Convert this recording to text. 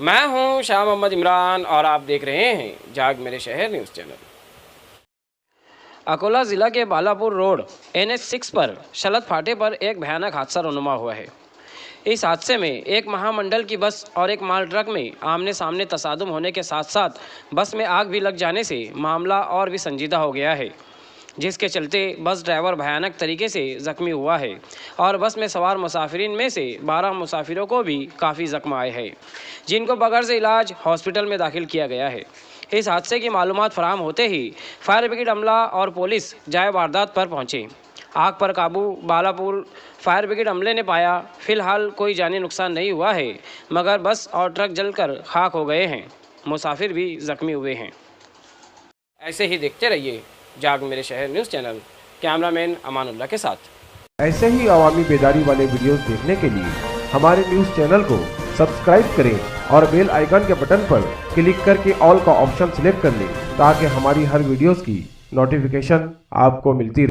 मैं हूं शाह मोहम्मद इमरान और आप देख रहे हैं जाग मेरे शहर न्यूज़ चैनल। अकोला ज़िला के बालापुर रोड NH6 पर शलत फाटे पर एक भयानक हादसा रुनुमा हुआ है। इस हादसे में एक महामंडल की बस और एक माल ट्रक में आमने सामने तसादुम होने के साथ साथ बस में आग भी लग जाने से मामला और भी संजीदा हो गया है, जिसके चलते बस ड्राइवर भयानक तरीके से ज़ख्मी हुआ है और बस में सवार मुसाफिरीन में से 12 मुसाफिरों को भी काफ़ी ज़ख्म आए हैं, जिनको बगैर से इलाज हॉस्पिटल में दाखिल किया गया है। इस हादसे की मालूमात फराहम होते ही फायर ब्रिगेड अमला और पुलिस जाए वारदात पर पहुंचे। आग पर काबू बालापुर फायर ब्रिगेड अमले ने पाया। फिलहाल कोई जानी नुकसान नहीं हुआ है, मगर बस और ट्रक जलकर खाक हो गए हैं। मुसाफिर भी ज़ख्मी हुए हैं। ऐसे ही देखते रहिए जाग मेरे शहर न्यूज़ चैनल, कैमरामैन अमानुल्लाह के साथ। ऐसे ही अवामी बेदारी वाले वीडियोस देखने के लिए हमारे न्यूज़ चैनल को सब्सक्राइब करें और बेल आइकन के बटन पर क्लिक करके ऑल का ऑप्शन सिलेक्ट कर लें, ताकि हमारी हर वीडियोस की नोटिफिकेशन आपको मिलती